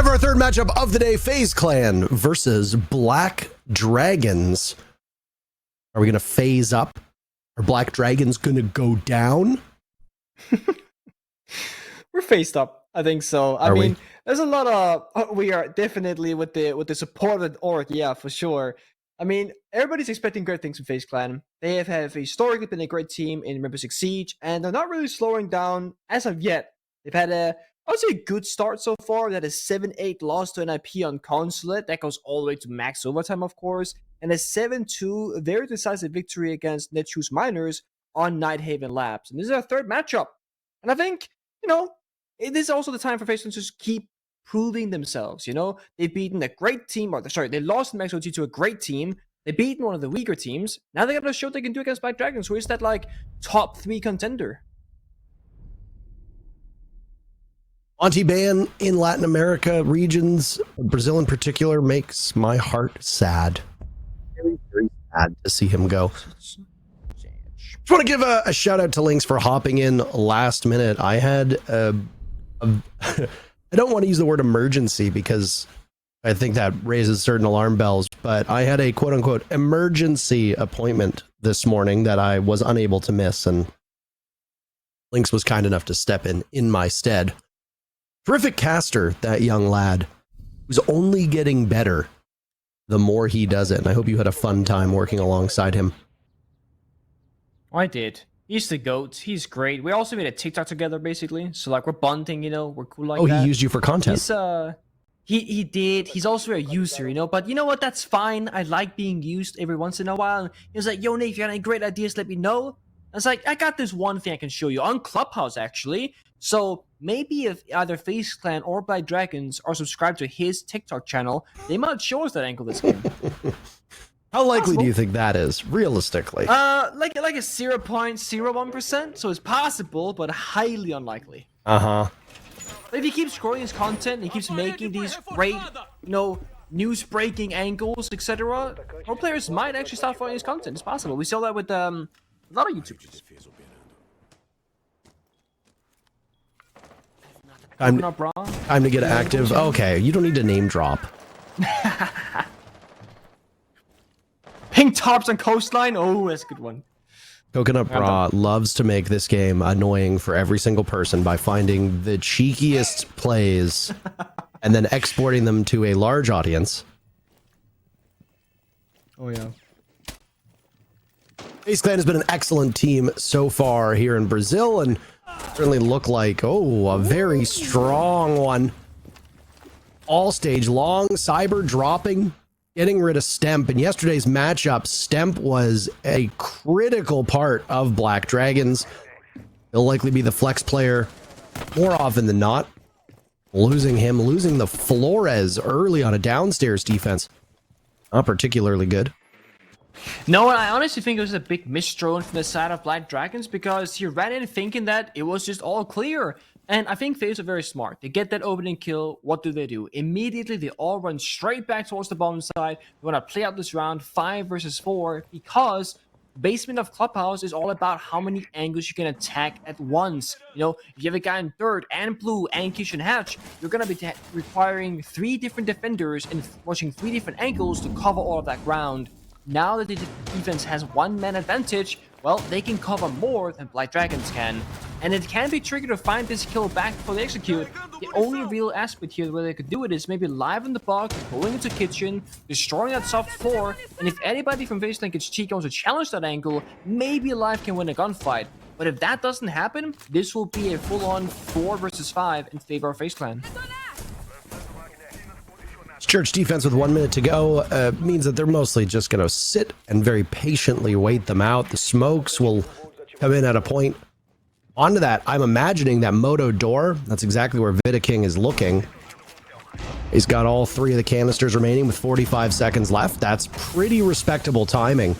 Time for our third matchup of the day, FaZe Clan versus Black Dragons. Are we going to phase up? Are Black Dragons going to go down? We're phased up. I think so. I mean, there's a lot of... we are definitely with the supported org, yeah, for sure. I mean, everybody's expecting great things from FaZe Clan. They have historically been a great team in Rainbow Six Siege, and they're not really slowing down as of yet. They've had I would say a good start so far. They had a 7-8 loss to NIP on Consulate. That goes all the way to max overtime, of course. And a 7-2 very decisive victory against Netshoes Miners on Nighthaven Labs. And this is our third matchup. And I think, it is also the time for FaZe Clan to just keep proving themselves. They've beaten a great team, they lost in Max OT to a great team. They beaten one of the weaker teams. Now they got to show what they can do against Black Dragons, who is that top 3 contender. Anti-ban in Latin America regions, Brazil in particular, makes my heart sad. Very, very sad to see him go. Just want to give a shout out to Lynx for hopping in last minute. I had I don't want to use the word emergency because I think that raises certain alarm bells, but I had a quote unquote emergency appointment this morning that I was unable to miss, and Lynx was kind enough to step in my stead. Terrific caster, that young lad, who's only getting better the more he does it. And I hope you had a fun time working alongside him. I did. He's the GOAT. He's great. We also made a TikTok together, basically. So, we're bonding, we're cool like that. Oh, he used you for content. He did. He's also a user, but you know what? That's fine. I like being used every once in a while. He was like, yo, Nate, if you got any great ideas, let me know. I was like, I got this one thing I can show you on Clubhouse, actually. So maybe if either FaZe Clan or Black Dragons are subscribed to his TikTok channel, they might show us that angle this game. How likely do you think that is, realistically? Like a 0.01%. So it's possible, but highly unlikely. Uh-huh. If he keeps growing his content, he keeps making these great, news-breaking angles, etc., more players might actually start following his content. It's possible. We saw that with a lot of YouTubers. Time to get active. Okay, you don't need to name drop. Pink tops on coastline. Oh, that's a good one. Coconut Bra loves to make this game annoying for every single person by finding the cheekiest plays and then exporting them to a large audience. Oh, yeah. FaZe Clan has been an excellent team so far here in Brazil and certainly look like, a very strong one. All stage long, Cyber dropping, getting rid of Stemp. In yesterday's matchup, Stemp was a critical part of Black Dragons. He'll likely be the flex player more often than not. Losing the Flores early on a downstairs defense. Not particularly good. No, I honestly think it was a big misthrown from the side of Black Dragons because he ran in thinking that it was just all clear. And I think FaZe are very smart. They get that opening kill. What do? Immediately, they all run straight back towards the bottom side. They want to play out this round 5 versus 4 because basement of Clubhouse is all about how many angles you can attack at once. If you have a guy in third and blue and kitchen hatch, you're going to be requiring 3 different defenders and watching 3 different angles to cover all of that ground. Now that the defense has 1-man advantage, well, they can cover more than Black Dragons can. And it can be tricky to find this kill back before they execute. The only real aspect here where they could do it is maybe live in the box, going into kitchen, destroying that soft floor, and if anybody from FaZe Clan gets cheeky wants to challenge that angle, maybe live can win a gunfight. But if that doesn't happen, this will be a full-on 4 versus 5 in favor of FaZe Clan. Church defense with 1 minute to go means that they're mostly just going to sit and very patiently wait them out. The smokes will come in at a point. Onto that, I'm imagining that Moto door, that's exactly where Vidaking is looking. He's got all 3 of the canisters remaining with 45 seconds left. That's pretty respectable timing.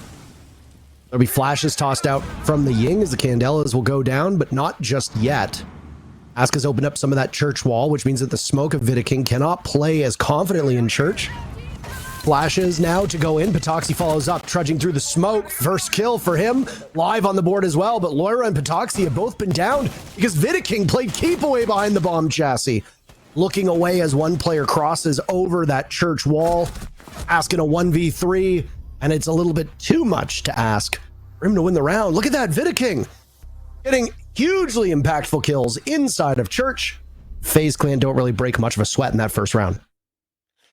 There'll be flashes tossed out from the Ying as the Candelas will go down, but not just yet. Aska's opened up some of that church wall, which means that the smoke of Vidaking cannot play as confidently in church. Flashes now to go in. Patoxy follows up, trudging through the smoke. First kill for him. Live on the board as well, but Loira and Patoxy have both been downed because Vidaking played keep away behind the bomb chassis. looking away as one player crosses over that church wall, asking a 1v3, and it's a little bit too much to ask for him to win the round. Look at that, Vidaking getting hugely impactful kills inside of church. FaZe clan don't really break much of a sweat in that first round.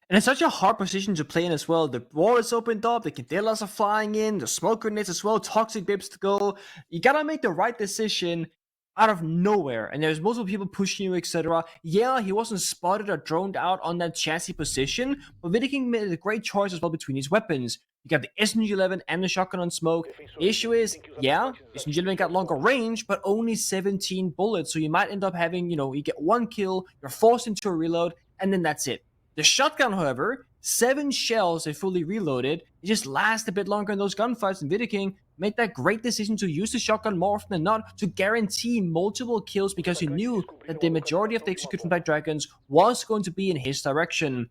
And it's such a hard position to play in as well. The wall is opened up, the Candelas are flying in, the smoke grenades as well, toxic bibs to go. You gotta make the right decision out of nowhere, and there's multiple people pushing you, etc. Yeah, he wasn't spotted or droned out on that chassis position, but Vidaking made a great choice as well between his weapons. You got the SMG-11 and the shotgun on smoke. The issue is, yeah, SMG-11 got longer range, but only 17 bullets, so you might end up having, you get one kill, you're forced into a reload, and then that's it. The shotgun, however, 7 shells if fully reloaded. It just lasts a bit longer in those gunfights, and Vidaking made that great decision to use the shotgun more often than not to guarantee multiple kills because he knew that the majority of the execute from Black Dragons was going to be in his direction.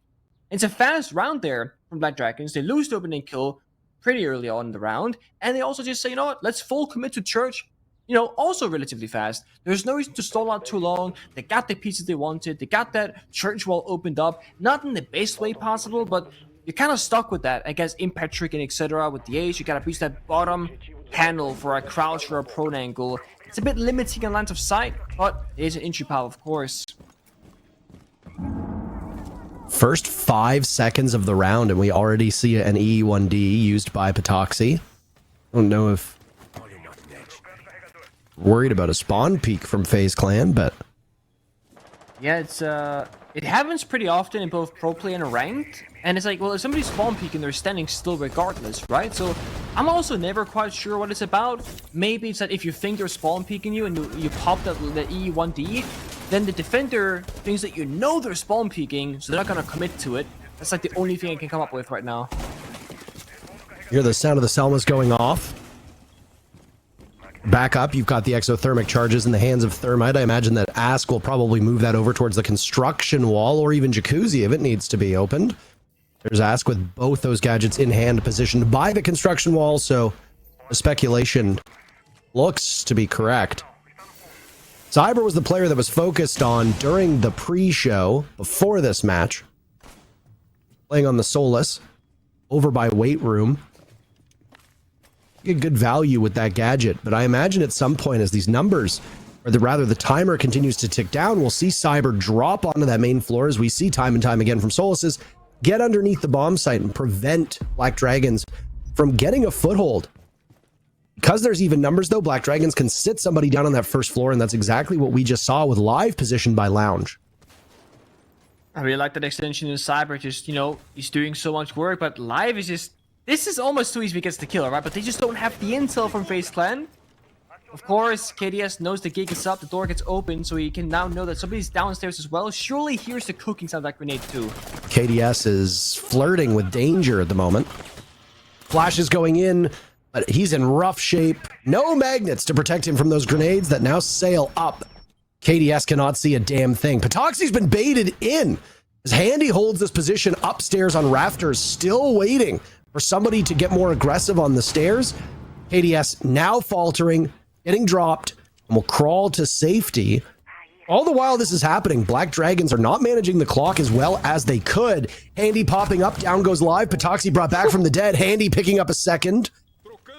It's a fast round there from Black Dragons. They lose the opening kill pretty early on in the round, and they also just say, you know what, let's full commit to church. Also relatively fast. There's no reason to stall out too long. They got the pieces they wanted. They got that church wall opened up. Not in the best way possible, but you're kind of stuck with that. I guess Impact Trick and etc. with the Ace, you gotta reach that bottom panel for a crouch or a prone angle. It's a bit limiting on lines of sight, but it is an entry power, of course. First 5 seconds of the round, and we already see an E1D used by Patoxy. I don't know if worried about a spawn peek from FaZe clan, but yeah, it happens pretty often in both pro play and ranked, and it's like, well, if somebody's spawn peeking, they're standing still regardless, right? So I'm also never quite sure what it's about. Maybe it's that if you think they're spawn peeking you and you pop the E1D, then the defender thinks that they're spawn peeking, so they're not gonna commit to it. That's like the only thing I can come up with right now. You hear the sound of the Selmas going off. Back up, you've got the exothermic charges in the hands of Thermite. I imagine that Ask will probably move that over towards the construction wall, or even Jacuzzi if it needs to be opened. There's Ask with both those gadgets in hand, positioned by the construction wall, so the speculation looks to be correct. Cyber was the player that was focused on during the pre-show, before this match. Playing on the Solus, over by Weight Room. Get good value with that gadget, but I imagine at some point as these numbers, or rather the timer continues to tick down, we'll see Cyber drop onto that main floor, as we see time and time again from Soluses, get underneath the bomb site and prevent Black Dragons from getting a foothold. Because there's even numbers though, Black Dragons can sit somebody down on that first floor, and that's exactly what we just saw with Live positioned by Lounge. I really like that extension in Cyber, just, he's doing so much work, but Live is just, this is almost too easy to get the kill, right? But they just don't have the intel from FaZe clan. Of course, KDS knows the gig is up, the door gets open, so he can now know that somebody's downstairs as well. Surely here's the cooking sound of that grenade too. KDS is flirting with danger at the moment. Flash is going in, but he's in rough shape. No magnets to protect him from those grenades that now sail up. KDS cannot see a damn thing. Patoxy's been baited in as Handy holds this position upstairs on rafters, still waiting for somebody to get more aggressive on the stairs. KDS now faltering, getting dropped, and will crawl to safety. All the while this is happening, Black Dragons are not managing the clock as well as they could. Handy popping up, down goes Live. Patoxy brought back from the dead. Handy picking up a second.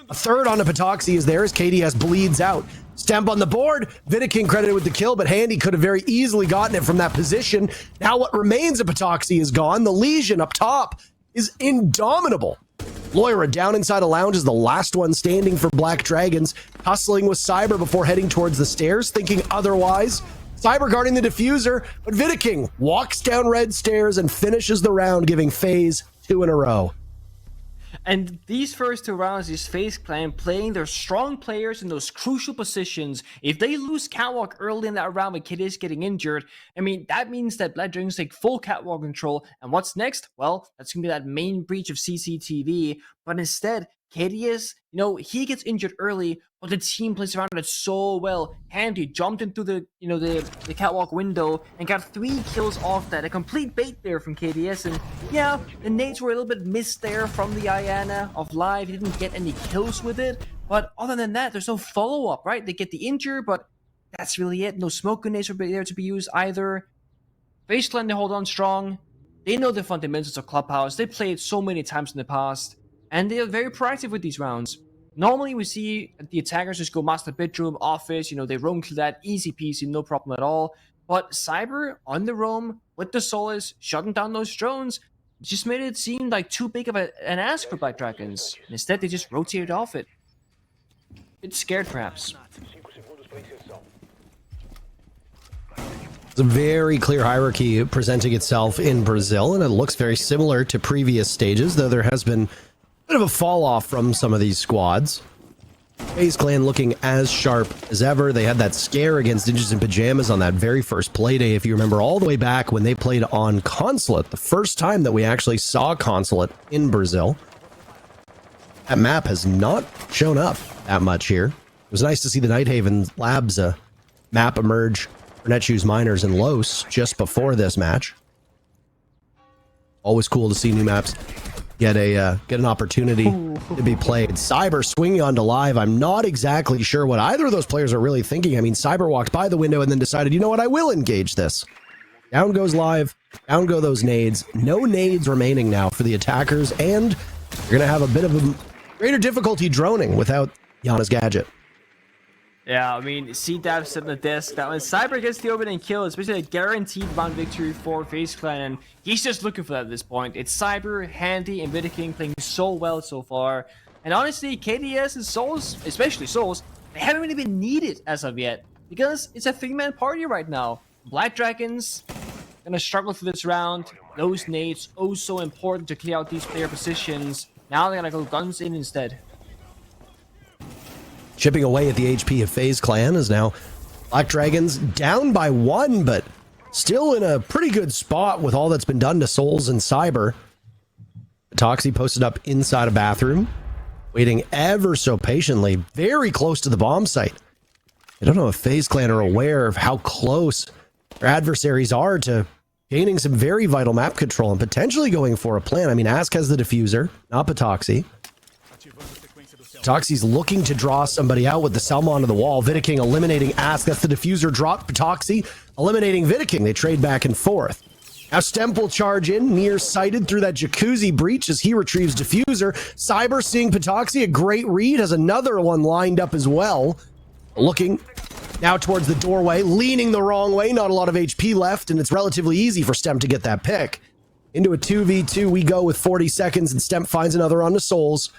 A third on a Patoxy is there as KDS bleeds out. Stamp on the board. Vidaking credited with the kill, but Handy could have very easily gotten it from that position. Now what remains of Patoxy is gone. The Legion up top is indomitable. Loira down inside a lounge is the last one standing for Black Dragons, hustling with Cyber before heading towards the stairs, thinking otherwise. Cyber guarding the diffuser, but Vidaking walks down red stairs and finishes the round, giving FaZe 2 in a row. And these first 2 rounds is FaZe clan playing their strong players in those crucial positions. If they lose catwalk early in that round with KDS getting injured, that means that Black Dragons take full catwalk control. And what's next? Well, that's going to be that main breach of CCTV. But instead, KDS, he gets injured early, but the team plays around it so well. Handy jumped into the catwalk window and got 3 kills off that. A complete bait there from KDS. And yeah, the nades were a little bit missed there from the Iana of Live. He didn't get any kills with it. But other than that, there's no follow-up, right? They get the injure, but that's really it. No smoke grenades were there to be used either. FaZe Clan, they hold on strong. They know the fundamentals of Clubhouse. They played so many times in the past, and they are very proactive with these rounds. Normally, we see the attackers just go master bedroom, office, they roam to that easy peasy, no problem at all. But Cyber on the roam with the Solace, shutting down those drones, just made it seem like too big of an ask for Black Dragons. And instead, they just rotated off it. It's scared, perhaps. It's a very clear hierarchy presenting itself in Brazil, and it looks very similar to previous stages, though there has been a bit of a fall off from some of these squads. FaZe Clan looking as sharp as ever. They had that scare against Ninjas in Pajamas on that very first playday, if you remember, all the way back when they played on Consulate, the first time that we actually saw Consulate in Brazil. That map has not shown up that much here. It was nice to see the Nighthaven Labs map emerge for Netshoes Miners and Los just before this match. Always cool to see new maps get an opportunity to be played. Cyber swinging onto live. I'm not exactly sure what either of those players are really thinking. I mean, Cyber walked by the window and then decided, you know what, I will engage this. Down goes live. Down go those nades. No nades remaining now for the attackers, and you're going to have a bit of a greater difficulty droning without Yana's gadget. Yeah, I mean, C-Dab sitting at the desk. That when Cyber gets the opening kill, it's basically a guaranteed round victory for FaZe Clan, and he's just looking for that at this point. It's Cyber, Handy, and Vidiking playing so well so far. And honestly, KDS and Souls, especially Souls, they haven't really been needed as of yet, because it's a three-man party right now. Black Dragons gonna struggle through this round. Those nades, oh so important to clear out these player positions. Now they're gonna go guns in instead. Chipping away at the HP of FaZe Clan is now Black Dragons down by 1, but still in a pretty good spot with all that's been done to Souls and Cyber. Toxie posted up inside a bathroom, waiting ever so patiently, very close to the bomb site. I don't know if FaZe Clan are aware of how close their adversaries are to gaining some very vital map control and potentially going for a plan. I mean, Ask has the diffuser, not Patoxie. Patoxie's looking to draw somebody out with the Selma onto the wall. Vidiking eliminating Ask. That's the diffuser drop. Patoxie eliminating Vidiking. They trade back and forth. Now Stemp will charge in, near-sighted through that jacuzzi breach as he retrieves diffuser. Cyber seeing Patoxie, a great read, has another one lined up as well. Looking now towards the doorway, leaning the wrong way. Not a lot of HP left, and it's relatively easy for Stemp to get that pick. Into a 2v2 we go with 40 seconds, and Stemp finds another onto Souls.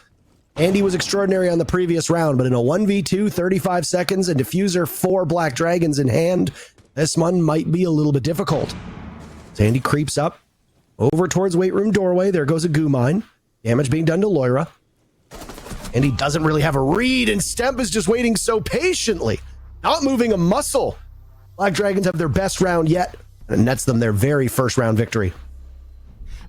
Andy was extraordinary on the previous round, but in a 1v2, 35 seconds, and diffuser 4 Black Dragons in hand, this one might be a little bit difficult. So Andy creeps up over towards weight room doorway. There goes a goo mine. Damage being done to Loira. Andy doesn't really have a read, and Stemp is just waiting so patiently, not moving a muscle. Black Dragons have their best round yet, and it nets them their very first round victory.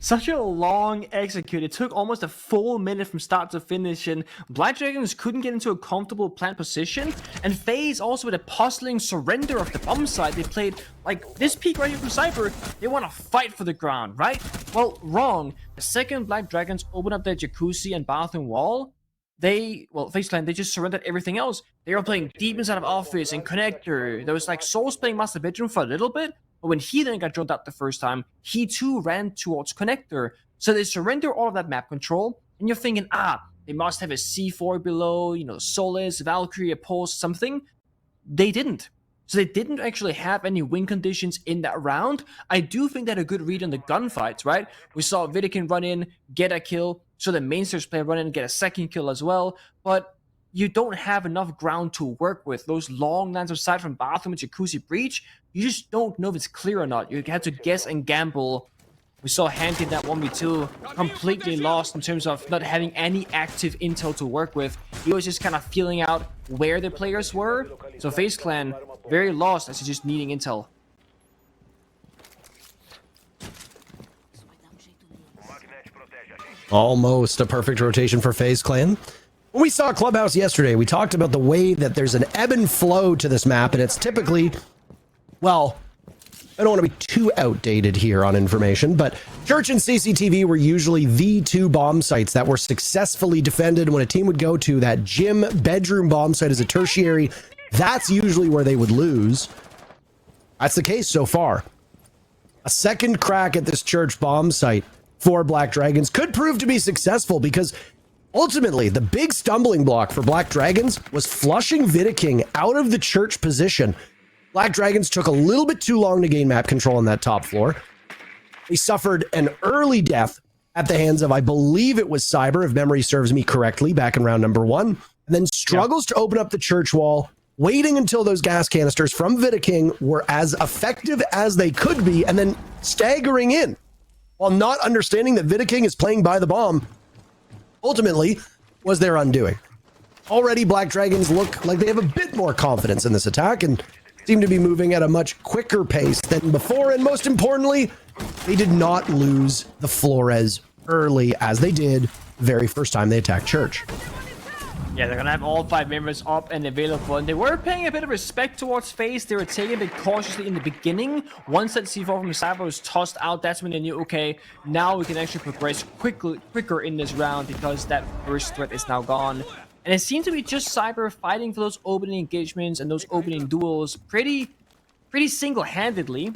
Such a long execute. It took almost a full minute from start to finish, and Black Dragons couldn't get into a comfortable plant position. And FaZe also with a puzzling surrender of the bomb side. They played like this peak right here from Cyber. They want to fight for the ground, right? Well, wrong. The second Black Dragons open up their jacuzzi and bathroom wall, FaZe Clan, they just surrendered everything else. They were playing deep inside of office and connector. There was like Souls playing master bedroom for a little bit. But when he then got dropped out the first time, he too ran towards connector. So they surrender all of that map control, and you're thinking, they must have a C4 below, Solace, Valkyrie, a Pulse, something. They didn't. So they didn't actually have any win conditions in that round. I do think they had a good read on the gunfights, right? We saw Vidiking run in, get a kill, so the main stage player run in and get a second kill as well, but you don't have enough ground to work with. Those long lines of sight from bathroom and jacuzzi breach, you just don't know if it's clear or not. You have to guess and gamble. We saw Handy in that 1v2 completely lost in terms of not having any active intel to work with. He was just kind of feeling out where the players were. So FaZe Clan, very lost as he's just needing intel. Almost a perfect rotation for FaZe Clan. When we saw Clubhouse yesterday, we talked about the way that there's an ebb and flow to this map, and it's typically, well, I don't want to be too outdated here on information, but Church and CCTV were usually the two bomb sites that were successfully defended. When a team would go to that gym bedroom bomb site as a tertiary, that's usually where they would lose. That's the case so far. A second crack at this church bomb site for Black Dragons could prove to be successful, because ultimately the big stumbling block for Black Dragons was flushing Vidiking out of the church position. Black Dragons took a little bit too long to gain map control on that top floor. They suffered an early death at the hands of, I believe it was Cyber, if memory serves me correctly, back in round number 1, and then struggles to open up the church wall, waiting until those gas canisters from Vidiking were as effective as they could be, and then staggering in while not understanding that Vidiking is playing by the bomb, ultimately was their undoing. Already Black Dragons look like they have a bit more confidence in this attack and seem to be moving at a much quicker pace than before, and most importantly, they did not lose the Flores early as they did the very first time they attacked church. Yeah, they're gonna have all 5 members up and available, and they were paying a bit of respect towards FaZe. They were taking a bit cautiously in the beginning. Once that C4 from Cyber was tossed out, that's when they knew, okay, now we can actually progress quicker in this round, because that first threat is now gone. And it seemed to be just Cyber fighting for those opening engagements and those opening duels pretty single-handedly.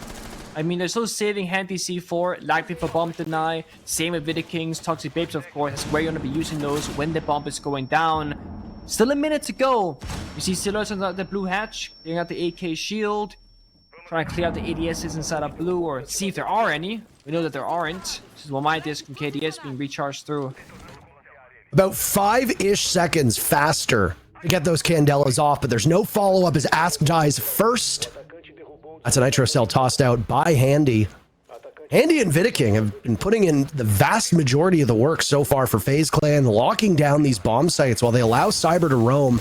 I mean, they're still saving handy C4, likely for bomb deny. Same with Vidikings, Toxic Babes, of course. That's where you're going to be using those when the bomb is going down. Still a minute to go. You see Silos on the blue hatch, clearing out the AK shield. Trying to clear out the ADSs inside of blue, or see if there are any. We know that there aren't. This is one my disc from KDS being recharged through. About 5-ish seconds faster to get those Candelas off, but there's no follow-up as Ask dies first. That's a Nitro Cell tossed out by Handy. Handy and Vidiking have been putting in the vast majority of the work so far for FaZe Clan, locking down these bomb sites while they allow Cyber to roam.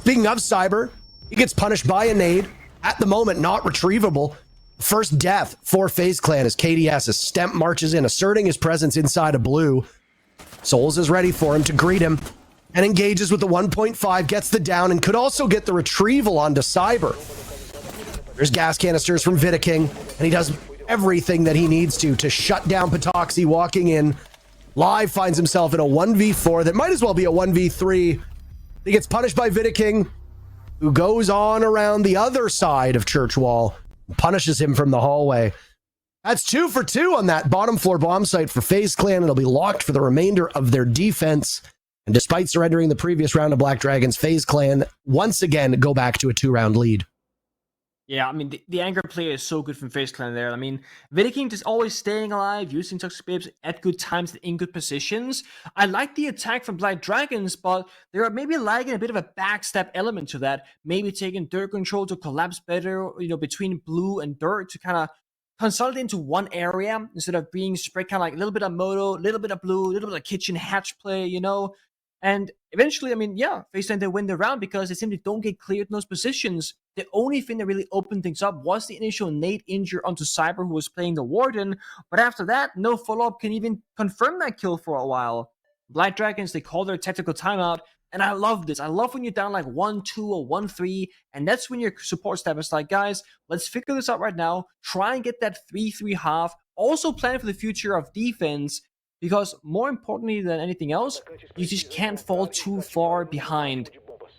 Speaking of Cyber, he gets punished by a nade. At the moment, not retrievable. First death for FaZe Clan as KDS as Stemp marches in, asserting his presence inside of blue. Souls is ready for him to greet him and engages with the 1.5, gets the down, and could also get the retrieval onto Cyber. There's gas canisters from Vidiking, and he does everything that he needs to shut down Patoxy walking in. Live finds himself in a 1v4 that might as well be a 1v3. He gets punished by Vidiking, who goes on around the other side of Church Wall, punishes him from the hallway. That's 2 for 2 on that bottom floor bomb site for FaZe Clan. It'll be locked for the remainder of their defense. And despite surrendering the previous round of Black Dragons, FaZe Clan once again go back to a 2-round lead. Yeah, I mean, the anchor play is so good from FaZe Clan there. I mean, Vidiking just always staying alive, using Toxic Babes at good times and in good positions. I like the attack from Black Dragons, but there are maybe lagging a bit of a backstep element to that. Maybe taking dirt control to collapse better, between blue and dirt to kind of consolidate into one area instead of being spread kind of like a little bit of moto, a little bit of blue, a little bit of kitchen hatch play, And eventually, I mean, yeah, FaZe Clan, they win the round because they simply don't get cleared in those positions. The only thing that really opened things up was the initial nade injury onto Cyber, who was playing the Warden. But after that, no follow-up can even confirm that kill for a while. Black Dragons, they call their tactical timeout. And I love this. I love when you're down like 1-2 or 1-3. And that's when your support staff is like, guys, let's figure this out right now. Try and get that 3-3 half. Also plan for the future of defense. Because more importantly than anything else, you just can't fall too far behind.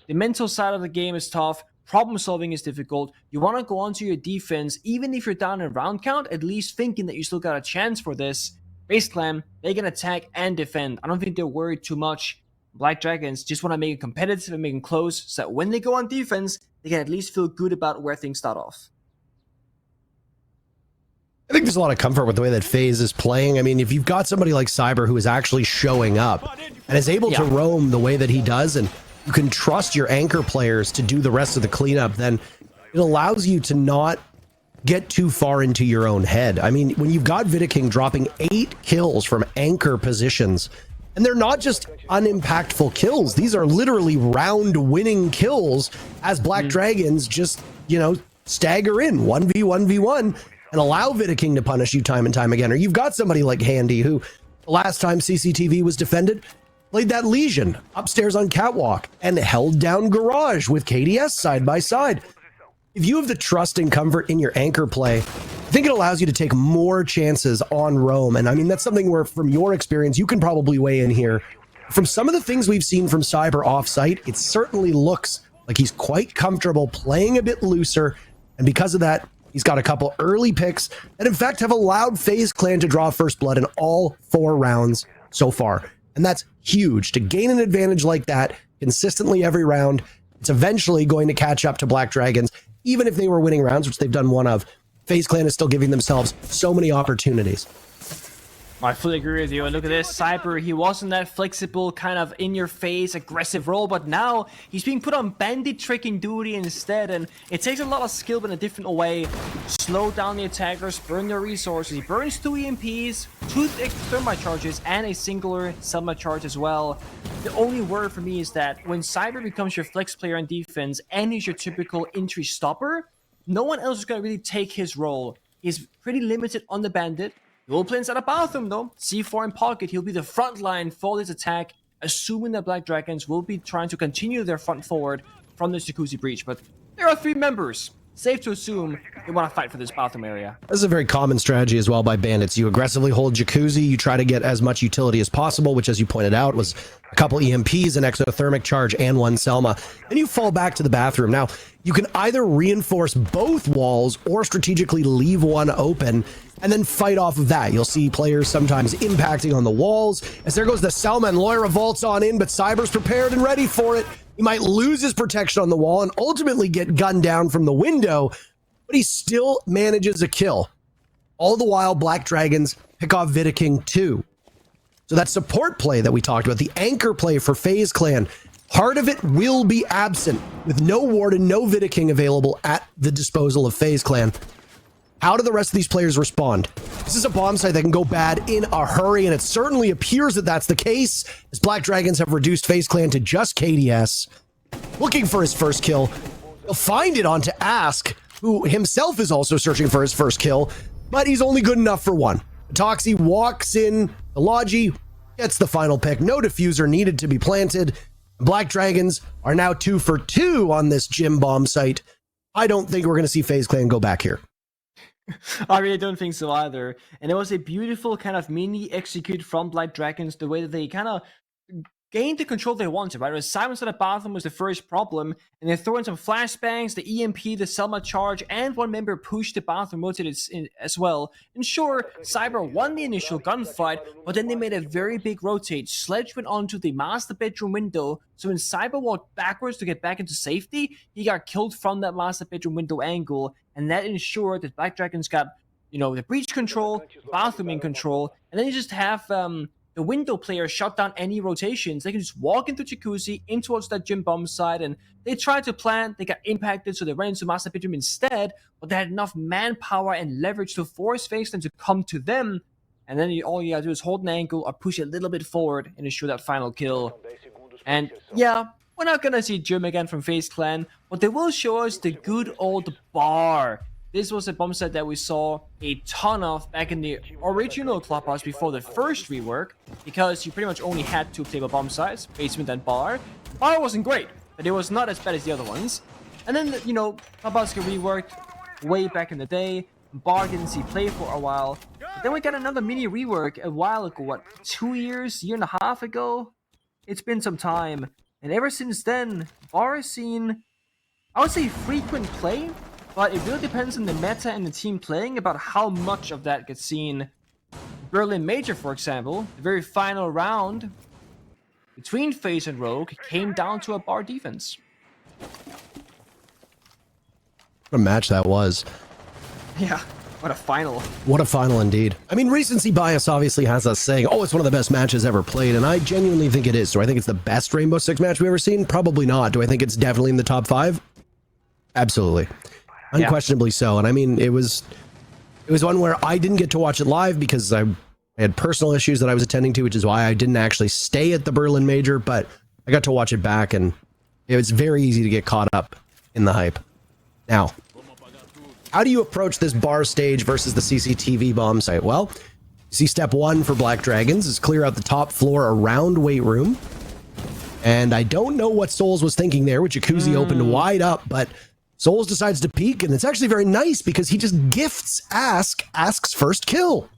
The mental side of the game is tough. Problem solving is difficult. You want to go onto your defense, even if you're down in round count, at least thinking that you still got a chance for this. FaZe Clan, they can attack and defend. I don't think they're worried too much. Black Dragons just want to make it competitive and make it close, so that when they go on defense, they can at least feel good about where things start off. I think there's a lot of comfort with the way that FaZe is playing. I mean, if you've got somebody like Cyber who is actually showing up and is able to roam the way that he does, and you can trust your anchor players to do the rest of the cleanup, then it allows you to not get too far into your own head. I mean, when you've got Vidiking dropping 8 kills from anchor positions, and they're not just unimpactful kills, these are literally round-winning kills as Black Dragons just, stagger in 1v1v1 and allow Vidiking to punish you time and time again. Or you've got somebody like Handy, who the last time CCTV was defended, played that Legion upstairs on Catwalk and held down Garage with KDS side by side. If you have the trust and comfort in your anchor play, I think it allows you to take more chances on roam. And I mean, that's something where, from your experience, you can probably weigh in here. From some of the things we've seen from Cyber off-site, it certainly looks like he's quite comfortable playing a bit looser. And because of that, He's got a couple early picks that in fact have allowed FaZe Clan to draw first blood in all 4 rounds so far. And that's huge. To gain an advantage like that consistently every round, it's eventually going to catch up to Black Dragons. Even if they were winning rounds, which they've done one of, FaZe Clan is still giving themselves so many opportunities. I fully agree with you. And look at this, Cyber, he wasn't that flexible, kind of in-your-face, aggressive role, but now he's being put on bandit tricking duty instead, and it takes a lot of skill, but in a different way. Slow down the attackers, burn their resources. He burns 2 EMPs, 2 thermite charges, and a singular Selma charge as well. The only word for me is that when Cyber becomes your flex player on defense, and he's your typical entry stopper, no one else is going to really take his role. He's pretty limited on the bandit. He will play inside a bathroom though. C4 in pocket, he'll be the front line for this attack, assuming that Black Dragons will be trying to continue their front forward from this Jacuzzi breach. But there are 3 members. Safe to assume they want to fight for this bathroom area. This is a very common strategy as well by bandits. You aggressively hold Jacuzzi, you try to get as much utility as possible, which as you pointed out was a couple EMPs, an exothermic charge, and 1 Selma. Then you fall back to the bathroom. Now, you can either reinforce both walls or strategically leave one open and then fight off of that. You'll see players sometimes impacting on the walls. As there goes the Selma, and Loira vaults on in, but Cyber's prepared and ready for it. He might lose his protection on the wall and ultimately get gunned down from the window, but he still manages a kill. All the while, Black Dragons pick off Vidiking too. So that support play that we talked about, the anchor play for FaZe Clan, part of it will be absent with no Warden, no Vidiking available at the disposal of FaZe Clan. How do the rest of these players respond? This is a bomb site that can go bad in a hurry, and it certainly appears that that's the case, as Black Dragons have reduced FaZe Clan to just KDS. Looking for his first kill. He'll find it onto Ask, who himself is also searching for his first kill, but he's only good enough for 1. Toxie walks in, the Logi gets the final pick. No diffuser needed to be planted. Black Dragons are now 2 for 2 on this gym bomb site. I don't think we're going to see FaZe Clan go back here. I really don't think so either. And it was a beautiful kind of mini execute from Black Dragons, the way that they kind of gained the control they wanted, right? It was Silence at the bathroom was the first problem, and they throw in some flashbangs, the EMP, the Selma charge, and 1 member pushed the bathroom rotated in as well. And sure, Cyber won the initial gunfight, but then they made a very big rotate. Sledge went onto the master bedroom window, so when Cyber walked backwards to get back into safety, he got killed from that master bedroom window angle, and that ensured that Black Dragons got, you know, the breach control, bathroom in control, and then you just have the window player shut down any rotations. They can just walk into Jacuzzi, in towards that gym bomb side, and they tried to plant, they got impacted, so they ran into Master Bedroom instead, but they had enough manpower and leverage to force FaZe Clan to come to them, and then all you gotta do is hold an angle or push a little bit forward and ensure that final kill. And yeah, we're not gonna see Gym again from FaZe Clan, but they will show us the good old bar. This was a bomb set that we saw a ton of back in the original clubhouse before the first rework, because you pretty much only had 2 playable bomb sites, basement and bar. Bar wasn't great, but it was not as bad as the other ones. And then, you know, clubhouse got reworked way back in the day. Bar didn't see play for a while. But then we got another mini rework a while ago, what, 2 years, year and a half ago? It's been some time. And ever since then, Bar has seen, I would say, frequent play, but it really depends on the meta and the team playing about how much of that gets seen. Berlin Major, for example, the very final round between FaZe and Rogue came down to a Bar defense. What a match that was. Yeah, what a final. What a final indeed. I mean, recency bias obviously has us saying, oh, it's one of the best matches ever played, and I genuinely think it is. Do I think it's the best Rainbow Six match we've ever seen? Probably not. Do I think it's definitely in the top 5? Absolutely. Unquestionably so. And I mean, it was one where I didn't get to watch it live because I had personal issues that I was attending to, which is why I didn't actually stay at the Berlin Major, but I got to watch it back, and it was very easy to get caught up in the hype. Now, how do you approach this Bar stage versus the CCTV bomb site? Well, you see step 1 for Black Dragons is clear out the top floor around weight room. And I don't know what Souls was thinking there, with Jacuzzi opened wide up, but Souls decides to peek, and it's actually very nice because he just gifts Ask's first kill.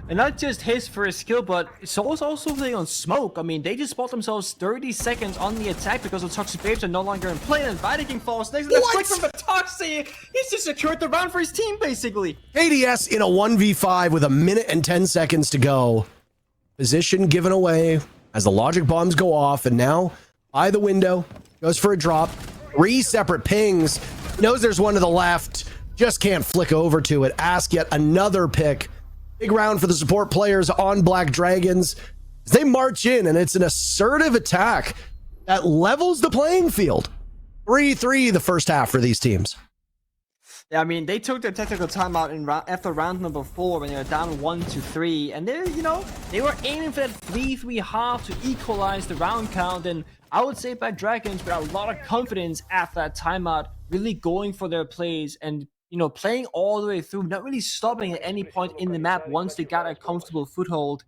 And not just his first kill, but Soul's also playing on smoke. I mean, they just bought themselves 30 seconds on the attack because the Toxic Babes are no longer in play, and Vatican falls next to the flick from the Toxic. He's just secured the round for his team, basically. KDS in a 1v5 with a minute and 10 seconds to go. Position given away as the logic bombs go off, and now by the window, goes for a drop. 3 separate pings. Knows there's one to the left. Just can't flick over to it. Ask yet another pick. Big round for the support players on Black Dragons. They march in, and it's an assertive attack that levels the playing field. 3-3 the first half for these teams. Yeah, I mean, they took their technical timeout in after round number 4 when they were down 1-3, and they were aiming for that 3-3 half to equalize the round count. And I would say Black Dragons with a lot of confidence after that timeout, really going for their plays and playing all the way through, not really stopping at any point in the map once they got a comfortable foothold.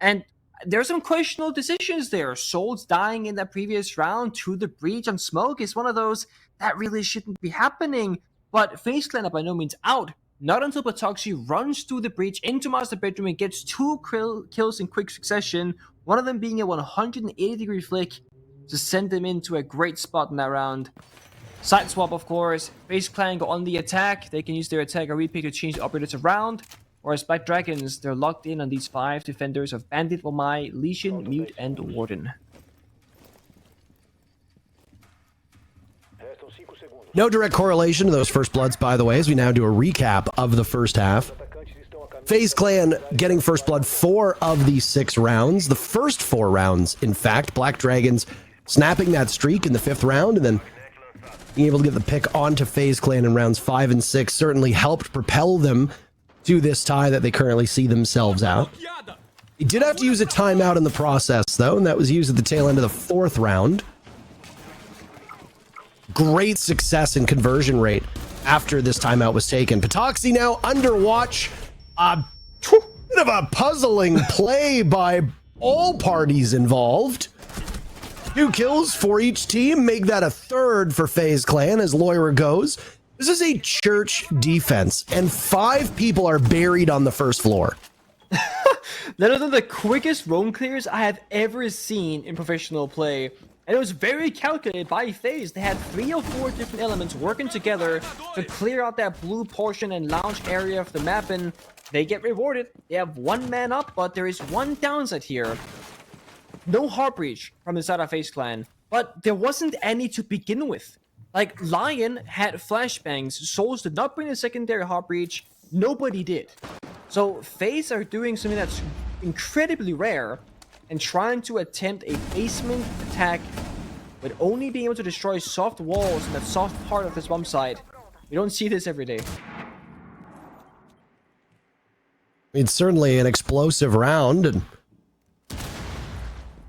And there's some questionable decisions there. Souls dying in that previous round to the breach on smoke is one of those that really shouldn't be happening. But FaZe Clan are by no means out. Not until Patoxy runs through the breach into Master Bedroom and gets 2 kills in quick succession, one of them being a 180-degree flick to send them into a great spot in that round. Side swap, of course. FaZe Clan go on the attack. They can use their attack or repick to change the operators around. Whereas Black Dragons, they're locked in on these 5 defenders of Bandit, Wamai, Legion, Mute, and Warden. No direct correlation to those first bloods, by the way, as we now do a recap of the first half. FaZe Clan getting first blood 4 of these 6 rounds. The first 4 rounds, in fact. Black Dragons snapping that streak in the 5th round, and then being able to get the pick onto FaZe Clan in rounds 5 and 6 certainly helped propel them to this tie that they currently see themselves out. He did have to use a timeout in the process, though, and that was used at the tail end of the 4th round. Great success and conversion rate after this timeout was taken. Patoxy now under watch. Bit of a puzzling play by all parties involved. 2 kills for each team, make that a 3rd for FaZe Clan as Loira goes. This is a church defense, and 5 people are buried on the first floor. That is one of the quickest roam clears I have ever seen in professional play. And it was very calculated by FaZe. They had 3 or 4 different elements working together to clear out that blue portion and lounge area of the map, and they get rewarded. They have 1 man up, but there is one downside here. No heart breach from the side of FaZe Clan, but there wasn't any to begin with. Like, Lion had flashbangs, Souls did not bring a secondary heart breach, nobody did. So FaZe are doing something that's incredibly rare and trying to attempt a basement attack with only being able to destroy soft walls in that soft part of this bomb site. We don't see this every day. It's certainly an explosive round, and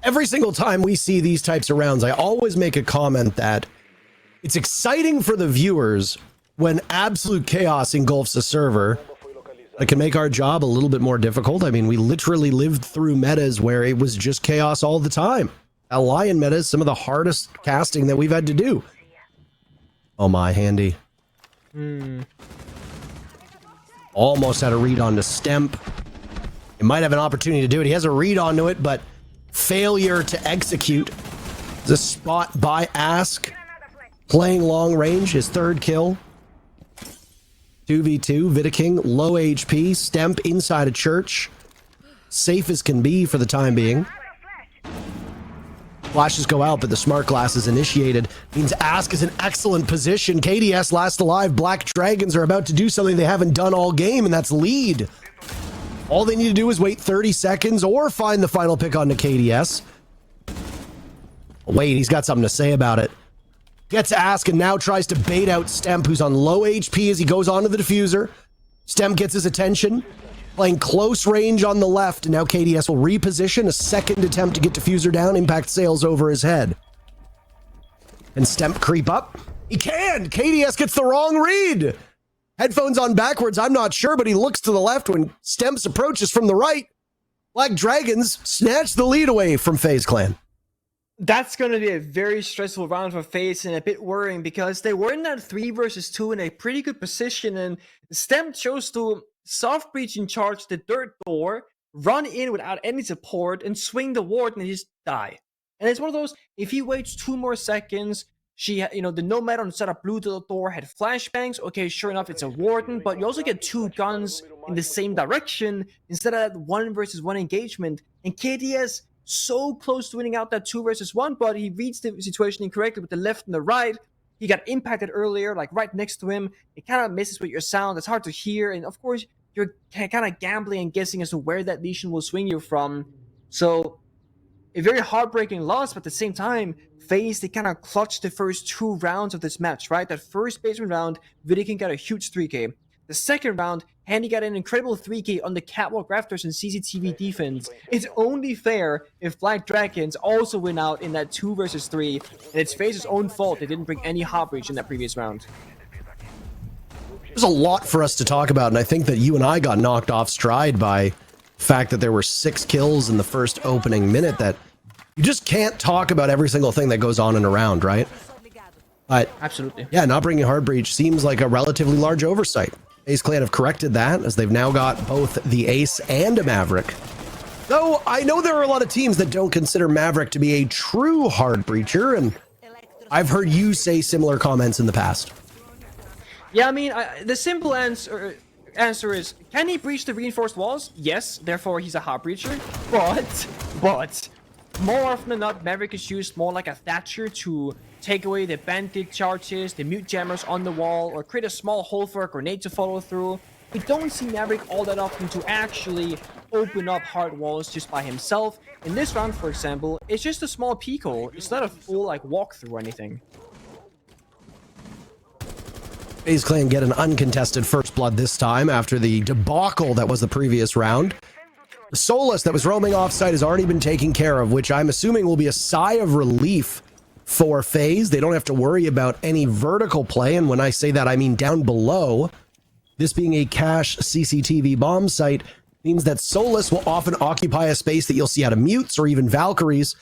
every single time we see these types of rounds, I always make a comment that it's exciting for the viewers when absolute chaos engulfs a server. It can make our job a little bit more difficult. I mean, we literally lived through metas where it was just chaos all the time. That Lion meta is some of the hardest casting that we've had to do. Oh my, handy. Almost had a read on to Stemp. He might have an opportunity to do it. He has a read onto it, but failure to execute. The spot by Ask. Playing long range, his 3rd kill. 2v2, Vidaking, low HP, Stemp inside a church. Safe as can be for the time being. Flashes go out, but the smart glass is initiated. Means Ask is in excellent position. KDS last alive. Black Dragons are about to do something they haven't done all game, and that's lead. All they need to do is wait 30 seconds or find the final pick onto KDS. Wait, he's got something to say about it. Gets Ask and now tries to bait out Stemp, who's on low HP as he goes onto the diffuser. Stemp gets his attention, playing close range on the left, and now KDS will reposition a 2nd attempt to get diffuser down. Impact sails over his head. And Stemp creep up. He can! KDS gets the wrong read! Headphones on backwards, I'm not sure, but he looks to the left when Stemps approaches from the right. Black Dragons snatch the lead away from FaZe Clan. That's going to be a very stressful round for FaZe and a bit worrying because they were in that 3 versus 2 in a pretty good position, and Stem chose to soft breach in charge the third door, run in without any support, and swing the ward and just die. And it's one of those, if he waits 2 more seconds, the nomad on the side of blue to the door had flashbangs. Okay, sure enough, it's a warden, but you also get 2 guns in the same direction instead of that 1 versus 1 engagement. And KDS so close to winning out that 2 versus 1, but he reads the situation incorrectly with the left and the right. He got impacted earlier, like right next to him. It kind of messes with your sound. It's hard to hear, and of course, you're kind of gambling and guessing as to where that lesion will swing you from. So a very heartbreaking loss, but at the same time, FaZe, they kind of clutched the first 2 rounds of this match, right? That first basement round, Vidikin got a huge 3K. The second round, Handy got an incredible 3K on the catwalk rafters and CCTV defense. It's only fair if Black Dragons also win out in that 2 versus 3, and it's FaZe's own fault they didn't bring any hot breach in that previous round. There's a lot for us to talk about, and I think that you and I got knocked off stride by the fact that there were 6 kills in the first opening minute, that you just can't talk about every single thing that goes on in a round, right? But absolutely, yeah, not bringing hard breach seems like a relatively large oversight. FaZe Clan have corrected that, as they've now got both the Ace and a Maverick. Though I know there are a lot of teams that don't consider Maverick to be a true hard breacher, and I've heard you say similar comments in the past. Yeah, I mean, the simple answer is, can he breach the reinforced walls? Yes, therefore he's a hard breacher. But more often than not, Maverick is used more like a Thatcher to take away the bandit charges, the mute jammers on the wall, or create a small hole for a grenade to follow through. We don't see Maverick all that often to actually open up hard walls just by himself. In this round, for example, it's just a small peek hole. It's not a full walkthrough or anything. FaZe Clan get an uncontested first blood this time after the debacle that was the previous round. The Solus that was roaming offsite has already been taken care of, which I'm assuming will be a sigh of relief for FaZe. They don't have to worry about any vertical play, and when I say that, I mean down below. This being a cache CCTV bomb site means that Solus will often occupy a space that you'll see out of mutes or even Valkyries.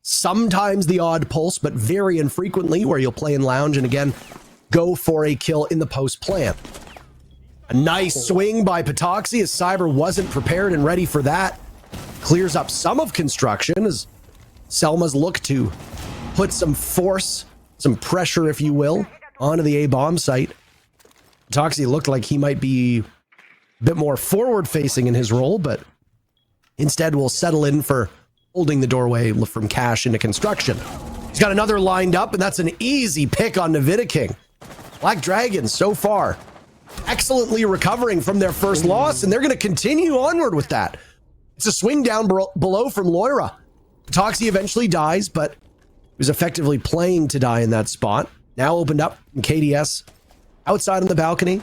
Sometimes the odd pulse, but very infrequently, where you'll play in lounge and again go for a kill in the post plant. A nice swing by Patoxy as Cyber wasn't prepared and ready for that. Clears up some of construction as Selma's look to put some force, some pressure, if you will, onto the A bomb site. Patoxy looked like he might be a bit more forward facing in his role, but instead will settle in for holding the doorway from cache into construction. He's got another lined up, and that's an easy pick on Navidiking. Black Dragons so far excellently recovering from their first loss, and they're going to continue onward with that. It's a swing down below from Loira. Toxie eventually dies, but he was effectively playing to die in that spot. Now opened up from KDS outside on the balcony.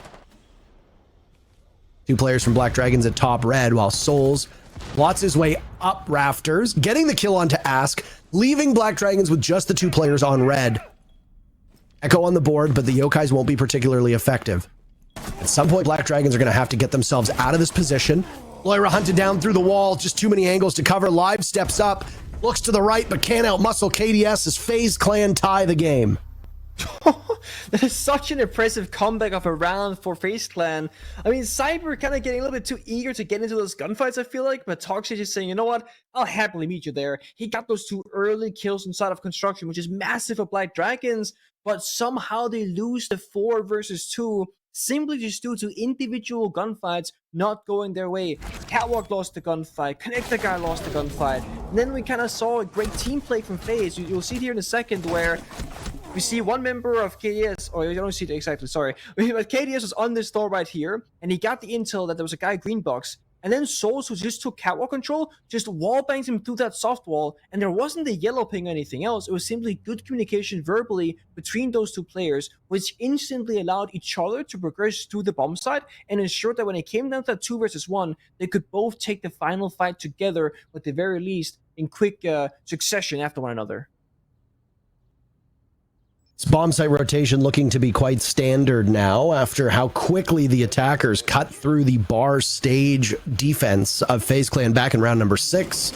2 players from Black Dragons at top red, while Souls plots his way up rafters, getting the kill onto Ask, leaving Black Dragons with just the 2 players on red. Echo on the board, but the Yokais won't be particularly effective. At some point, Black Dragons are going to have to get themselves out of this position. Loira hunted down through the wall, just too many angles to cover. Live steps up, looks to the right, but can't outmuscle KDS as FaZe Clan tie the game. That is such an impressive comeback of a round for FaZe Clan. I mean, Cyber kind of getting a little bit too eager to get into those gunfights, I feel like, but Toxic is saying, you know what, I'll happily meet you there. He got those 2 early kills inside of construction, which is massive for Black Dragons, but somehow they lose the 4 versus 2 simply just due to individual gunfights not going their way. Catwalk lost the gunfight, Connector Guy lost the gunfight, and then we kind of saw a great team play from FaZe. You'll see it here in a second where we see one member of KDS, or you don't see it exactly, sorry, but KDS was on this door right here, and he got the intel that there was a guy green box, and then Souls, who just took catwalk control, just wallbanged him through that soft wall, and there wasn't a yellow ping or anything else. It was simply good communication verbally between those 2 players, which instantly allowed each other to progress through the bomb site and ensured that when it came down to that 2 versus 1, they could both take the final fight together, at the very least, in quick succession after one another. It's bomb site rotation looking to be quite standard now after how quickly the attackers cut through the bar stage defense of FaZe Clan back in round number 6.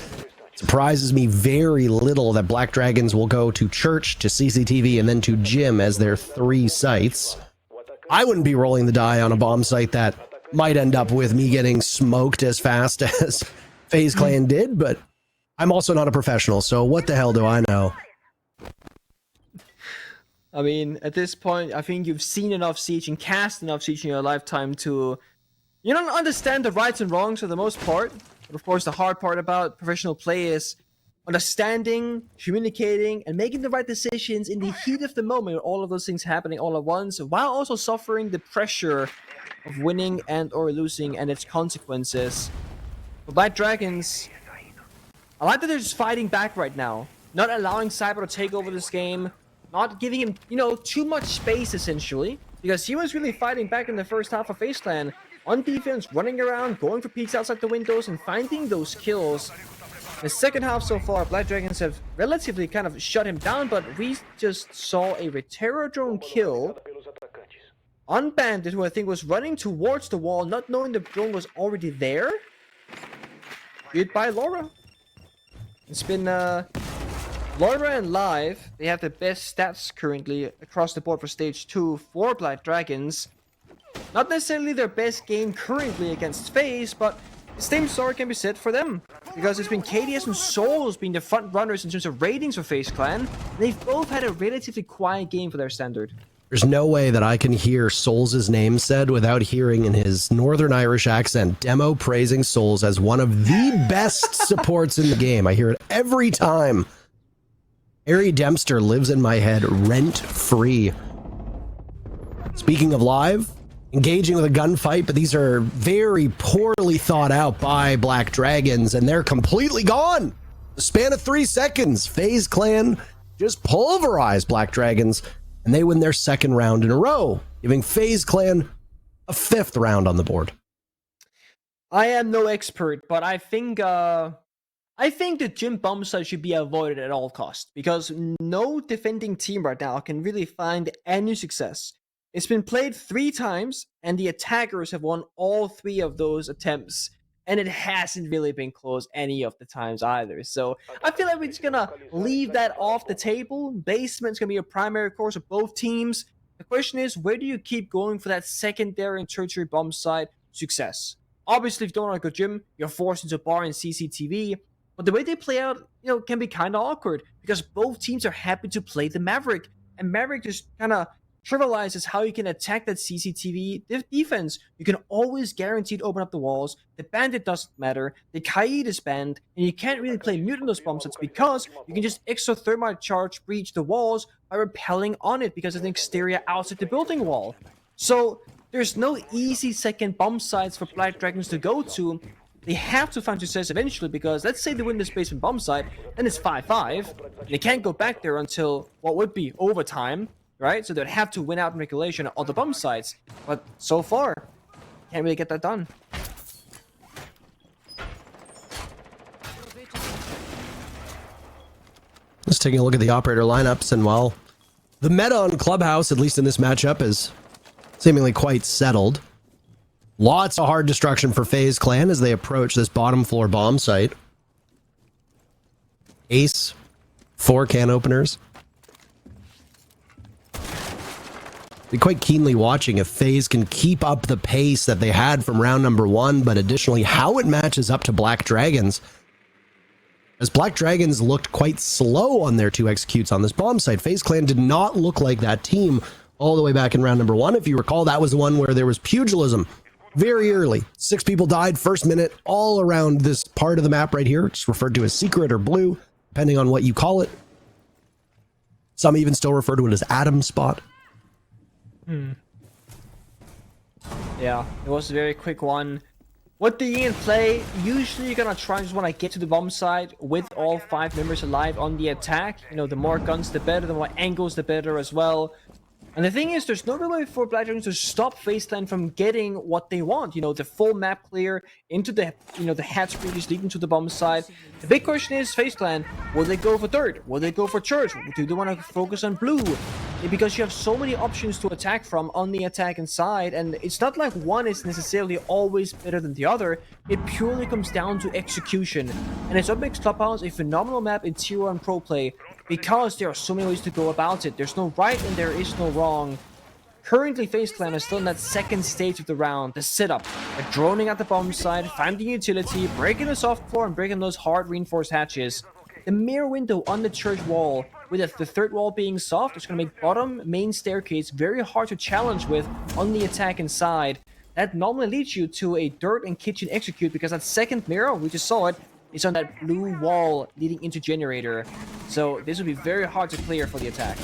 Surprises me very little that Black Dragons will go to church, to CCTV, and then to gym as their 3 sites. I wouldn't be rolling the die on a bomb site that might end up with me getting smoked as fast as FaZe Clan did, but I'm also not a professional, so what the hell do I know? I mean, at this point, I think you've seen enough Siege and cast enough Siege in your lifetime to, you don't understand the rights and wrongs for the most part. But of course, the hard part about professional play is understanding, communicating, and making the right decisions in the heat of the moment. All of those things happening all at once, while also suffering the pressure of winning and or losing and its consequences. For Black Dragons, I like that they're just fighting back right now, not allowing Cyber to take over this game. Not giving him, too much space, essentially. Because he was really fighting back in the first half of FaZe Clan. On defense, running around, going for peeks outside the windows, and finding those kills. The second half so far, Black Dragons have relatively kind of shut him down, but we just saw a Retero drone kill on Bandit, who I think was running towards the wall, not knowing the drone was already there. Good by Laura. It's been, Laura and Live, they have the best stats currently across the board for Stage 2 for Black Dragons. Not necessarily their best game currently against FaZe, but the same story can be said for them. Because it's been KDS and Souls being the front runners in terms of ratings for FaZe Clan. They've both had a relatively quiet game for their standard. There's no way that I can hear Souls' name said without hearing in his Northern Irish accent Demo praising Souls as one of the best supports in the game. I hear it every time. Harry Dempster lives in my head rent-free. Speaking of Live, engaging with a gunfight, but these are very poorly thought out by Black Dragons, and they're completely gone. The span of 3 seconds, FaZe Clan just pulverized Black Dragons, and they win their second round in a row, giving FaZe Clan a 5th round on the board. I am no expert, but I think the gym bomb site should be avoided at all costs, because no defending team right now can really find any success. It's been played 3 times, and the attackers have won all 3 of those attempts, and it hasn't really been close any of the times either. So I feel like we're just gonna leave that off the table. Basement's gonna be a primary course of both teams. The question is, where do you keep going for that secondary and tertiary bomb site success? Obviously, if you don't want to go gym, you're forced into bar and CCTV. But the way they play out, can be kind of awkward because both teams are happy to play the Maverick. And Maverick just kind of trivializes how you can attack that CCTV defense. You can always guaranteed open up the walls. The Bandit doesn't matter. The Kaid is banned. And you can't really play mute on those bomb sets because you can just extra thermite charge breach the walls by repelling on it because of the exterior outside the building wall. So there's no easy second bomb sites for Black Dragons to go to. They have to find success eventually because let's say they win this basement bomb site, then it's 5-5. They can't go back there until what would be overtime, right? So they'd have to win out in regulation on the bomb sites. But so far, can't really get that done. Just taking a look at the operator lineups, and while the meta on Clubhouse, at least in this matchup, is seemingly quite settled. Lots of hard destruction for FaZe Clan as they approach this bottom floor bomb site. Ace, 4 can openers. Be quite keenly watching if FaZe can keep up the pace that they had from round number 1, but additionally how it matches up to Black Dragons. As Black Dragons looked quite slow on their 2 executes on this bomb site. FaZe Clan did not look like that team all the way back in round number 1. If you recall, that was the one where there was pugilism very early. 6 people died first minute all around this part of the map right here. It's referred to as secret or blue, depending on what you call it. Some even still refer to it as Adam spot. Yeah, it was a very quick one. With the Yin play, usually you're gonna try and just want to get to the bomb site with all 5 members alive on the attack. The more guns the better, the more angles the better as well. And the thing is, there's no real way for Black Dragons to stop FaZe Clan from getting what they want. The full map clear into the, the hatch breaches leading to the bomb site. The big question is, FaZe Clan, will they go for dirt? Will they go for church? Do they want to focus on blue? Because you have so many options to attack from on the attacking side, and it's not like one is necessarily always better than the other. It purely comes down to execution. And it's what makes Clubhouse a phenomenal map in Tier 1 Pro play, because there are so many ways to go about it. There's no right and there is no wrong. Currently, FaZe Clan is still in that second stage of the round, the setup. They're droning at the bomb side, finding utility, breaking the soft floor, and breaking those hard reinforced hatches. The mirror window on the church wall, with the third wall being soft, is going to make bottom main staircase very hard to challenge with on the attack inside. That normally leads you to a dirt and kitchen execute, because that second mirror, we just saw it, is on that blue wall leading into generator. So this would be very hard to clear for the attack.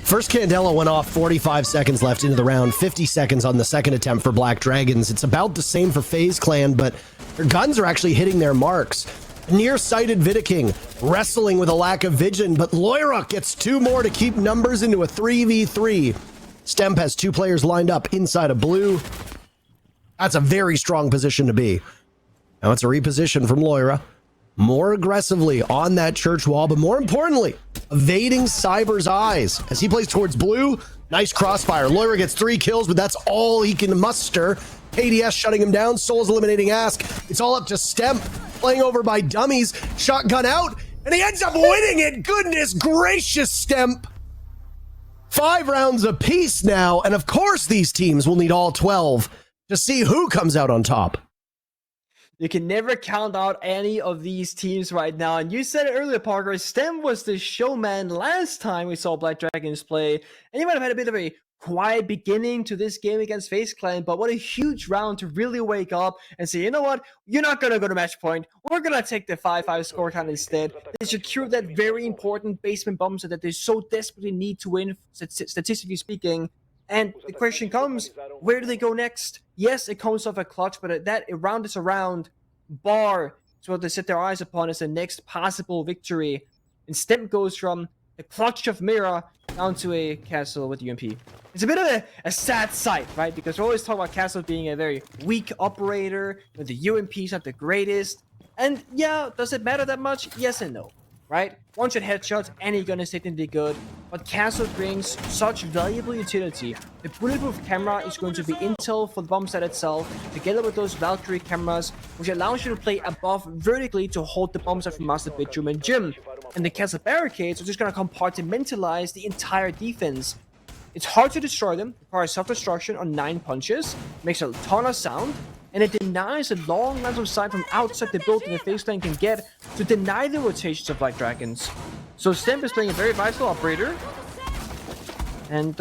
First Candela went off, 45 seconds left into the round, 50 seconds on the second attempt for Black Dragons. It's about the same for FaZe Clan, but their guns are actually hitting their marks. Nearsighted Vidiking wrestling with a lack of vision, but Loira gets 2 more to keep numbers into a 3v3. Stemp has 2 players lined up inside of blue. That's a very strong position to be. Now it's a reposition from Loira. More aggressively on that church wall, but more importantly, evading Cyber's eyes as he plays towards blue. Nice crossfire. Loira gets 3 kills, but that's all he can muster. KDS shutting him down. Soul's eliminating Ask. It's all up to Stemp, playing over by dummies. Shotgun out, and he ends up winning it. Goodness gracious, Stemp. 5 rounds apiece now, and of course these teams will need all 12 to see who comes out on top. You can never count out any of these teams right now. And you said it earlier, Parker, Stem was the showman last time we saw Black Dragons play. And he might have had a bit of a quiet beginning to this game against FaZe Clan, but what a huge round to really wake up and say, you know what, you're not going to go to match point. We're going to take the 5-5 score count instead. They secure that very important basement bomb set that they so desperately need to win, statistically speaking. And the question comes, where do they go next? Yes, it comes off a clutch, but that round is around bar. So what they set their eyes upon is the next possible victory. And Stemp goes from the clutch of Mira down to a castle with UMP. It's a bit of a sad sight, right? Because we're always talking about Castle being a very weak operator, but the UMP's not the greatest. And yeah, does it matter that much? Yes and no. Right? One-shot headshots, any gun is technically good, but Castle brings such valuable utility. The bulletproof camera is going to be intel for the bomb site itself, together with those Valkyrie cameras, which allows you to play above vertically to hold the bomb site from Master Bedroom and Gym. And the Castle barricades are just going to compartmentalize the entire defense. It's hard to destroy them, requires self-destruction on 9 punches, makes a ton of sound, and it denies the long lines of sight from outside the building the FaZe Clan can get to deny the rotations of Black Dragons. So Stemp is playing a very vital operator, and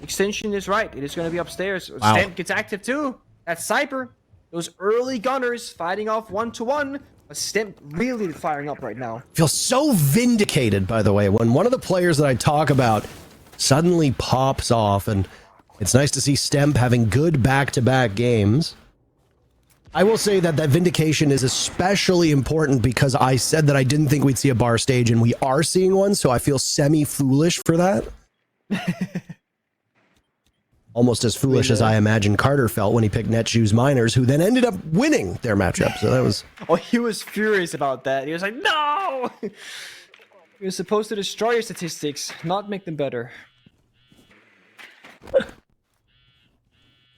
Extension is right. It is going to be upstairs. Wow. Stemp gets active too. That's Cyber. Those early gunners fighting off 1-to-1. But Stemp really firing up right now. Feel so vindicated, by the way, when one of the players that I talk about suddenly pops off, and it's nice to see Stemp having good back-to-back games. I will say that vindication is especially important because I said that I didn't think we'd see a bar stage, and we are seeing one, so I feel semi-foolish for that. Almost as foolish as I imagine Carter felt when he picked Netshoes Miners, who then ended up winning their matchup. So that was... Oh, he was furious about that. He was like, no! You're supposed to destroy your statistics, not make them better.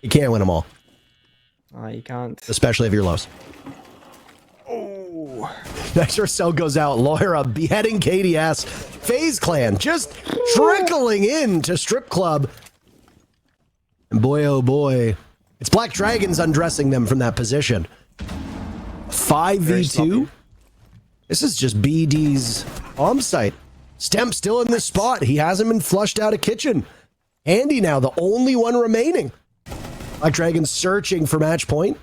You can't win them all. You can't. Especially if you're lows. Oh. Next cell goes out. Loira beheading KDS. FaZe Clan just trickling in to Strip Club. And boy, oh boy. It's Black Dragons undressing them from that position. 5v2. This is just BD's bomb site. Stemp still in this spot. He hasn't been flushed out of kitchen. Andy now, the only one remaining. Black Dragons searching for match point.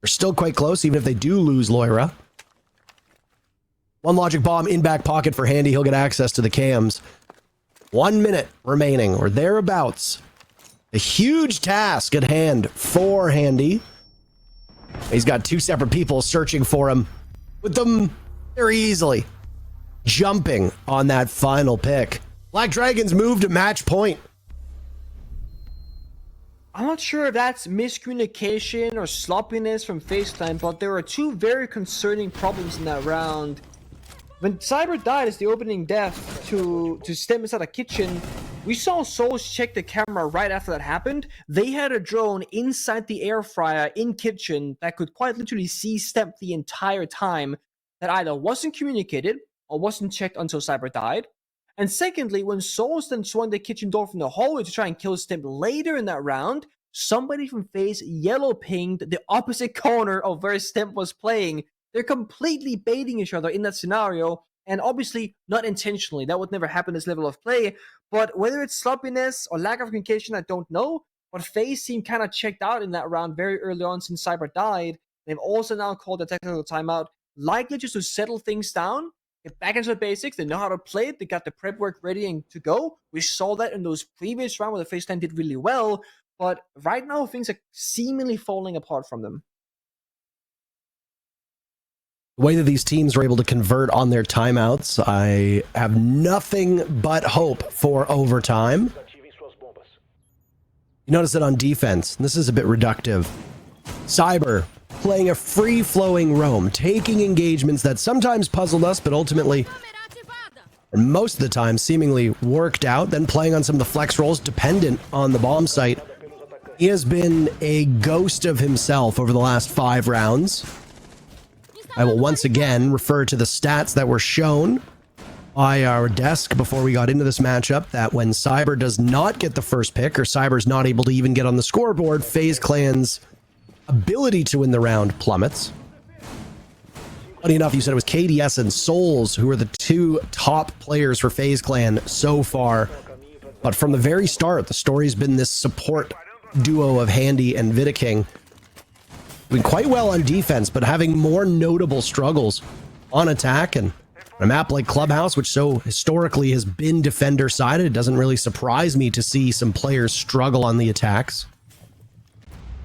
They're still quite close, even if they do lose Loira. One logic bomb in back pocket for Handy. He'll get access to the cams. 1 minute remaining, or thereabouts. A huge task at hand for Handy. He's got 2 separate people searching for him, with them very easily jumping on that final pick. Black Dragons move to match point. I'm not sure if that's miscommunication or sloppiness from FaZe Clan, but there are 2 very concerning problems in that round. When Cyber died as the opening death to Stem inside a kitchen, we saw Souls check the camera right after that happened. They had a drone inside the air fryer in kitchen that could quite literally see Stem the entire time, that either wasn't communicated or wasn't checked until Cyber died. And secondly, when Souls then swung the kitchen door from the hallway to try and kill Stimp later in that round, somebody from FaZe yellow pinged the opposite corner of where Stimp was playing. They're completely baiting each other in that scenario, and obviously not intentionally. That would never happen this level of play. But whether it's sloppiness or lack of communication, I don't know. But FaZe seemed kind of checked out in that round very early on since Cyber died. They've also now called a technical timeout, likely just to settle things down, get back into the basics. They know how to play it. They got the prep work ready and to go. We saw that in those previous rounds where the FaZe clan did really well. But right now, things are seemingly falling apart from them. The way that these teams were able to convert on their timeouts, I have nothing but hope for overtime. You notice that on defense, and this is a bit reductive, Cyber playing a free-flowing roam, taking engagements that sometimes puzzled us, but ultimately, and most of the time, seemingly worked out, then playing on some of the flex rolls dependent on the bomb site. He has been a ghost of himself over the last 5 rounds. I will once again refer to the stats that were shown by our desk before we got into this matchup, that when Cyber does not get the first pick, or Cyber's not able to even get on the scoreboard, FaZe Clan's ability to win the round plummets. Funny enough, you said it was KDS and Souls who are the 2 top players for FaZe Clan so far. But from the very start, the story's been this support duo of Handy and Vidaking. Doing quite well on defense, but having more notable struggles on attack. And a map like Clubhouse, which so historically has been defender-sided, it doesn't really surprise me to see some players struggle on the attacks.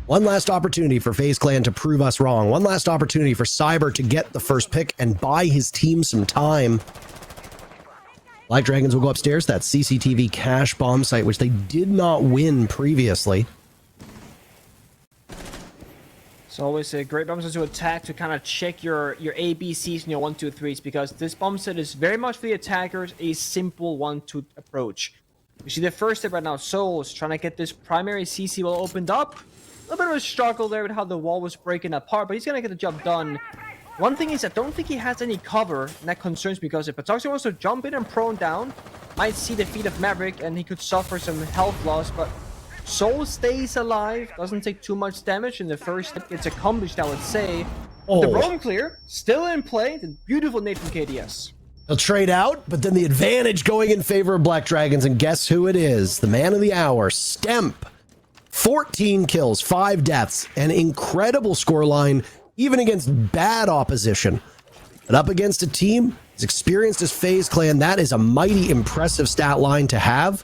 One last opportunity for FaZe Clan to prove us wrong. One last opportunity for Cyber to get the first pick and buy his team some time. Black Dragons will go upstairs, that CCTV cache bomb site, which they did not win previously. It's always a great bomb set to attack to kind of check your ABCs and your 1, 2, 3s, because this bomb set is very much for the attackers a simple one to approach. You see the first step right now, Souls trying to get this primary CC wall opened up. A little bit of a struggle there with how the wall was breaking apart, but he's going to get the job done. One thing is, I don't think he has any cover, and that concerns me, because if Patoxy wants to jump in and prone down, might see the feet of Maverick, and he could suffer some health loss, but Soul stays alive, doesn't take too much damage, and the first step gets accomplished, I would say. Oh. The roam clear, still in play, the beautiful nade from KDS. They'll trade out, but then the advantage going in favor of Black Dragons, and guess who it is? The man of the hour, Stemp. 14 kills, 5 deaths, an incredible scoreline, even against bad opposition. But up against a team as experienced as FaZe Clan, that is a mighty impressive stat line to have.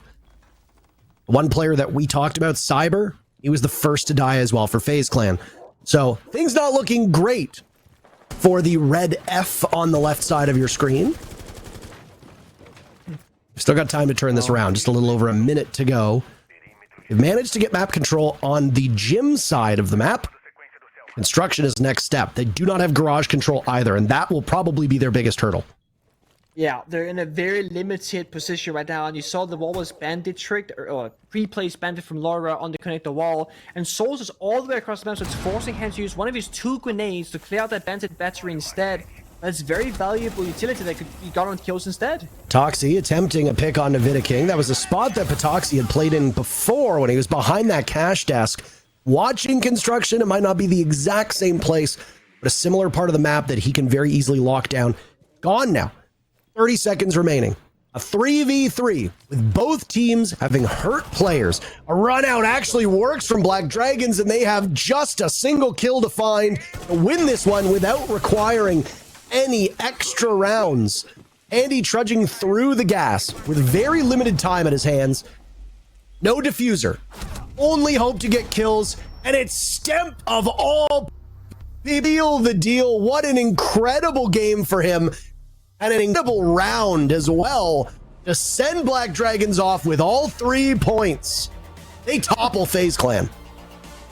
One player that we talked about, Cyber, he was the first to die as well for FaZe Clan. So things not looking great for the red F on the left side of your screen. Still got time to turn this around, just a little over a minute to go. They've managed to get map control on the gym side of the map. Construction is next step. They do not have garage control either, and that will probably be their biggest hurdle. Yeah, they're in a very limited position right now, and you saw the wall was bandit tricked, or pre-placed bandit from Laura on the connector wall, and Souls is all the way across the map, so it's forcing him to use one of his 2 grenades to clear out that bandit battery instead. That's very valuable utility that could be got on kills instead. Toxie attempting a pick on Vidaking. That was a spot that Patoxie had played in before when he was behind that cache desk. Watching construction, it might not be the exact same place, but a similar part of the map that he can very easily lock down. Gone now. 30 seconds remaining. A 3v3 with both teams having hurt players. A run out actually works from Black Dragons, and they have just a single kill to find to win this one without requiring any extra rounds. Andy trudging through the gas with very limited time at his hands. No diffuser. Only hope to get kills, and it's Stemp of all. Seal the deal. What an incredible game for him. And an incredible round as well to send Black Dragons off with all 3 points. They topple FaZe Clan.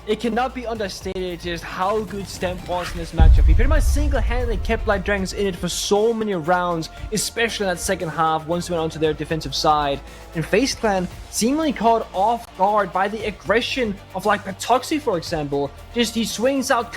It cannot be understated just how good Stemp was in this matchup. He pretty much single-handedly kept Black Dragons in it for so many rounds, especially in that second half once they went onto their defensive side. And FaZe Clan seemingly caught off guard by the aggression of like Patoxy, for example. Just he swings out